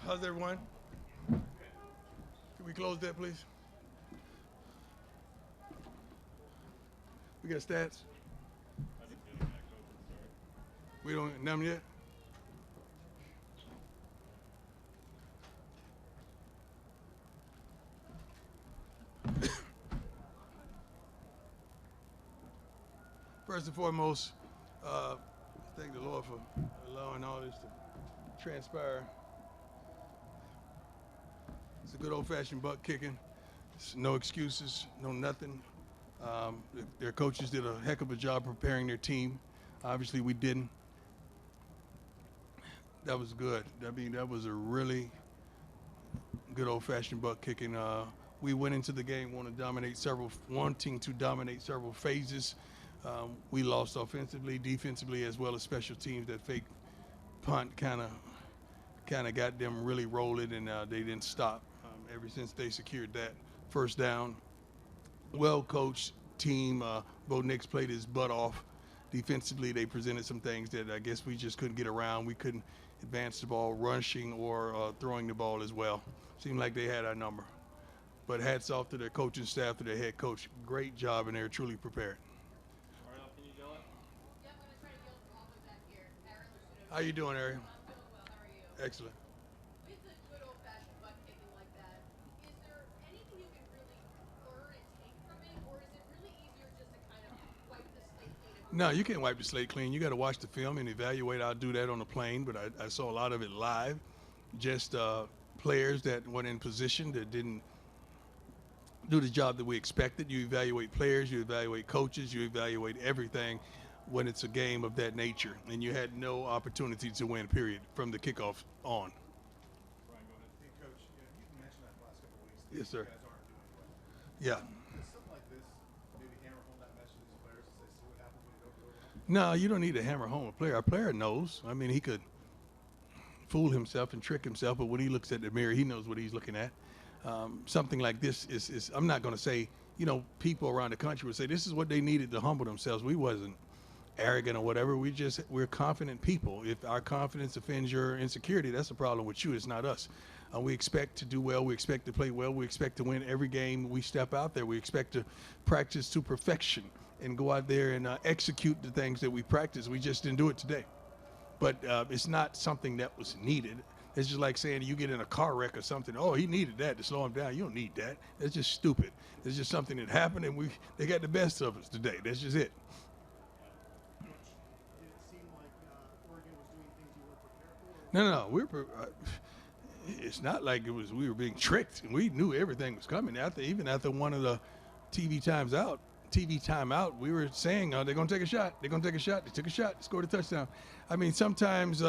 How's everyone? Can we close that, please? We got stats. We don't none yet. First and foremost, thank the Lord for allowing all this to transpire. It's a good old-fashioned butt kicking. It's no excuses, no nothing. Their coaches did a heck of a job preparing their team. Obviously, we didn't. That was good. I mean, that was a really good old-fashioned butt kicking. We went into the game wanting to dominate several phases. We lost offensively, defensively, as well as special teams. That fake punt kind of got them really rolling, and they didn't stop. Ever since they secured that first down, well coached team. Bo Nix played his butt off. Defensively, they presented some things that I guess we just couldn't get around. We couldn't advance the ball, rushing or throwing the ball as well. Seemed like they had our number. But hats off to their coaching staff, to their head coach. Great job, and they're truly prepared. Can you yell it? Yep, I'm gonna try to yell from all the way back here. Aaron Lucido. How you doing, Ariel? I'm doing well. How are you? Excellent. With a good old-fashioned butt kicking like that, is there anything you can really learn and take from it, or is it really easier just to kind of wipe the slate clean? No, you can't wipe the slate clean. You got to watch the film and evaluate. I'll do that on the plane, but I saw a lot of it live. Just players that weren't in position, that didn't do the job that we expected. You evaluate players, you evaluate coaches, you evaluate everything when it's a game of that nature. And you had no opportunity to win, period, from the kickoff on. Brian, go ahead. Hey, Coach, you mentioned that the last couple of weeks. Yes, sir. You guys aren't doing well. Yeah. Does something like this maybe hammer home that message to these players and say, see what happens when you don't go well? No, you don't need to hammer home a player. A player knows. I mean, he could fool himself and trick himself, but when he looks at the mirror, he knows what he's looking at. Something like this is I'm not going to say, people around the country would say this is what they needed to humble themselves. We wasn't arrogant or whatever. We're confident people. If our confidence offends your insecurity, that's the problem with you. It's not us. We expect to do well. We expect to play well. We expect to win every game we step out there. We expect to practice to perfection and go out there and execute the things that we practice. We just didn't do it today. But it's not something that was needed. It's just like saying you get in a car wreck or something. Oh, he needed that to slow him down. You don't need that. That's just stupid. It's just something that happened, and they got the best of us today. That's just it. Did it seem like Oregon was doing things you weren't prepared for? No. It's not like we were being tricked. We knew everything was coming. Even after one of the TV timeout, we were saying they're going to take a shot. They're going to take a shot. They took a shot, scored a touchdown. I mean, sometimes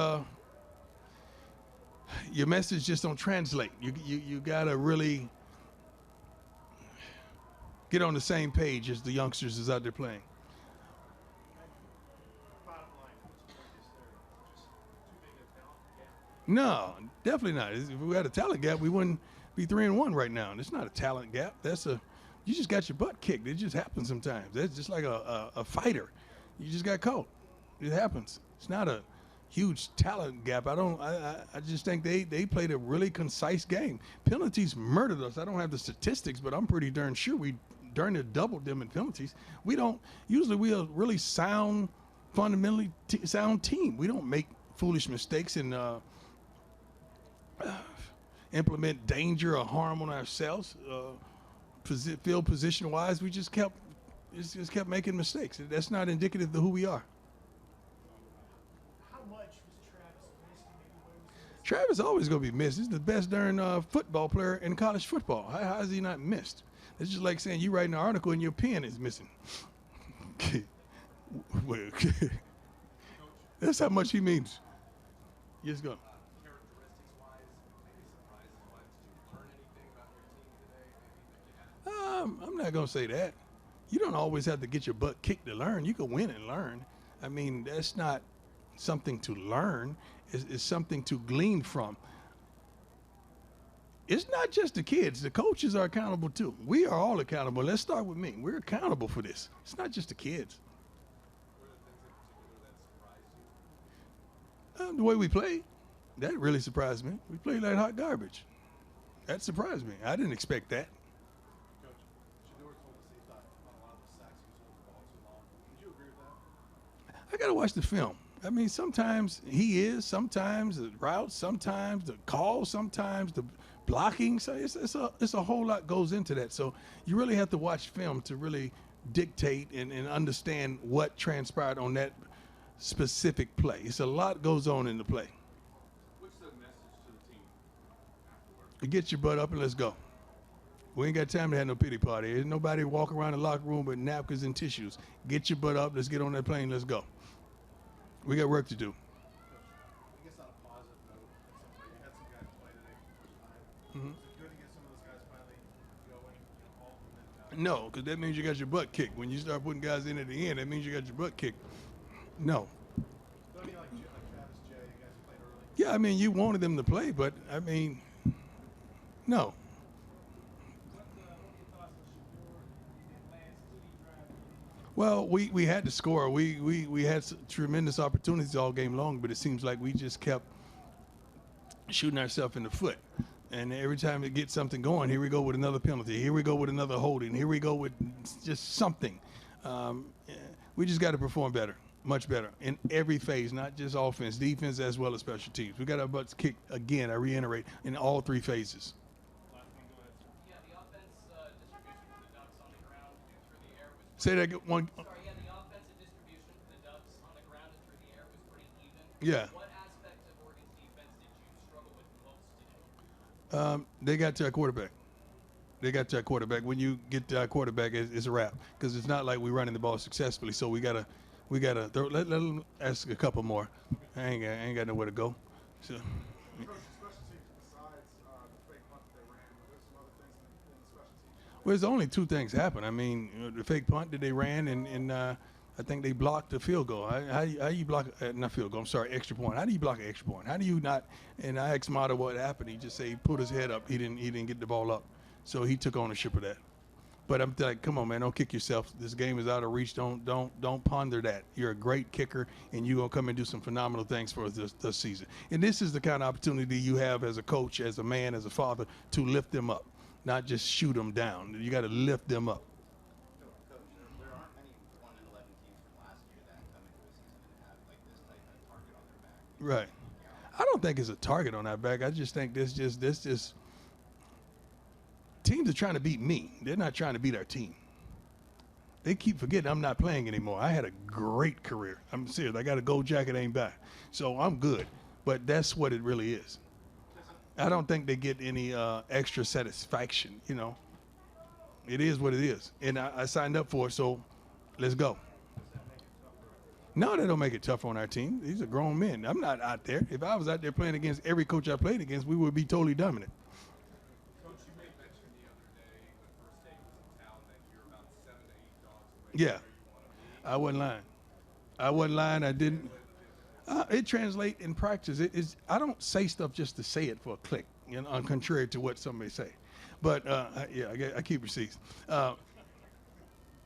your message just don't translate. You got to really get on the same page as the youngsters is out there playing. Bottom line, what's the point is there? Just too big a talent gap? No, definitely not. If we had a talent gap, we wouldn't be 3-1 right now. And it's not a talent gap. You just got your butt kicked. It just happens sometimes. That's just like a fighter. You just got caught. It happens. It's not a huge talent gap. I just think they played a really concise game. Penalties murdered us. I don't have the statistics, but I'm pretty darn sure we darn near doubled them in penalties. We're a really sound, fundamentally sound team. We don't make foolish mistakes and implement danger or harm on ourselves. Field position wise, we just kept making mistakes. That's not indicative of who we are. How much was Travis missed and maybe what was missed? Travis always gonna be missed. He's the best darn football player in college football. How is he not missed? It's just like saying you write an article and your pen is missing. Well, that's how much he means. Yes, go. Characteristics-wise, maybe surprises-wise, did you learn anything about your team today? Maybe that you had I'm not gonna say that. You don't always have to get your butt kicked to learn. You can win and learn. I mean, that's not something to learn. It's something to glean from. It's not just the kids. The coaches are accountable too. We are all accountable. Let's start with me. We're accountable for this. It's not just the kids. What are the things in particular that surprised you? The way we play. That really surprised me. We played like hot garbage. That surprised me. I didn't expect that. Coach, Shador told us he thought on a lot of the sacks he was holding the ball too long. Would you agree with that? I got to watch the film. I mean, sometimes he is, sometimes the routes, sometimes the call, sometimes the blocking. So it's a whole lot goes into that. So you really have to watch film to really dictate and understand what transpired on that specific play. It's a lot goes on in the play. What's the message to the team afterward? Get your butt up and let's go. We ain't got time to have no pity party. There's nobody walking around the locker room with napkins and tissues. Get your butt up. Let's get on that plane. Let's go. We got work to do. I guess on a positive note, you had some guys play today for the first time. Was it good to get some of those guys finally going, all of them in? No, because that means you got your butt kicked. When you start putting guys in at the end, that means you got your butt kicked. No. But I mean, like Travis, Jay, you guys played early. Yeah, I mean, you wanted them to play, but, I mean, no. Well, we had to score. We had tremendous opportunities all game long, but it seems like we just kept shooting ourselves in the foot. And every time we get something going, here we go with another penalty. Here we go with another holding. Here we go with just something. We just got to perform better, much better, in every phase, not just offense, defense, as well as special teams. We got our butts kicked again, I reiterate, in all three phases. Last one, go ahead, sir. Yeah, the offense distribution for the Ducks on the ground and through the air was. Say that one. Sorry, yeah, the offensive distribution for the Ducks on the ground and through the air was pretty even. Yeah. What aspect of Oregon's defense did you struggle with most today? They got to our quarterback. They got to our quarterback. When you get to our quarterback, it's a wrap because it's not like we're running the ball successfully. So we gotta let them ask a couple more. I ain't got nowhere to go. So, Coach, special teams besides the fake punt that they ran, were there some other things in the special teams? well, there's only two things happen. I mean, the fake punt that they ran, and I think they blocked the field goal. How you block not field goal? I'm sorry, extra point. How do you block an extra point? How do you not? And I asked Mata what happened. He just said he put his head up. He didn't get the ball up, so he took ownership of that. But I'm like, come on, man, don't kick yourself. This game is out of reach. Don't ponder that. You're a great kicker, and you're gonna come and do some phenomenal things for us this season. And this is the kind of opportunity you have as a coach, as a man, as a father, to lift them up, not just shoot them down. You got to lift them up. Coach, there aren't many 1-11 teams from last year that come into a season and have like this type of target on their back. Right. I don't think it's a target on our back. I just think this just teams are trying to beat me. They're not trying to beat our team. They keep forgetting I'm not playing anymore. I had a great career. I'm serious. I got a gold jacket aimed back. So I'm good. But that's what it really is. I don't think they get any extra satisfaction, It is what it is. And I signed up for it, so let's go. No, that don't make it tougher on our team. These are grown men. I'm not out there. If I was out there playing against every coach I played against, we would be totally dominant. Coach, you made mention the other day when First State was in town that you're about 7 to 8 dogs away from Yeah. where you want to be. I wasn't lying. I didn't. It translates in practice. I don't say stuff just to say it for a click, contrary to what somebody say. But I keep receipts.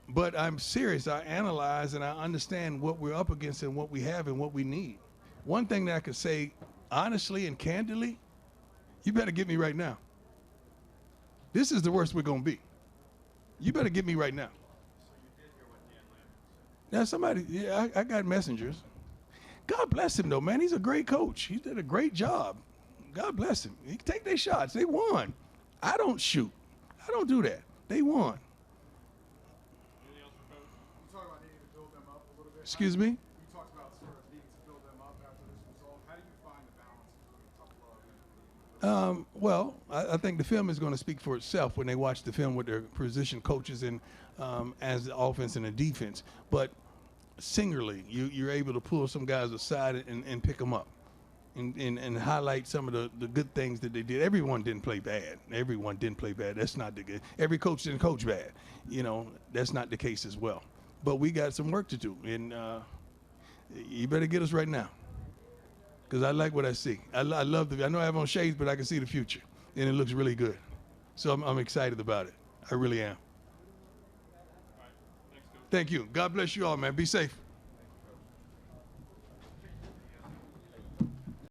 But I'm serious. I analyze and I understand what we're up against and what we have and what we need. One thing that I could say honestly and candidly, you better get me right now. This is the worst we're gonna be. You better get me right now. Now somebody, I got messengers. God bless him though, man. He's a great coach. He did a great job. God bless him. He take their shots. They won. I don't shoot. I don't do that. They won. Anything else for Coach? You talk about needing to build them up a little bit. Excuse me? You talked about sort of needing to build them up after this result. How do you find the balance between tough love and Well, I think the film is going to speak for itself when they watch the film with their position coaches and as the offense and the defense. But singularly, you're able to pull some guys aside and pick them up and highlight some of the good things that they did. Everyone didn't play bad. Everyone didn't play bad. That's not the good. Every coach didn't coach bad. That's not the case as well. But we got some work to do, and you better get us right now. Because I like what I see. I love I know I have on shades, but I can see the future, and it looks really good. So I'm excited about it. I really am. All right. Thanks, Coach. Thank you. God bless you all, man. Be safe.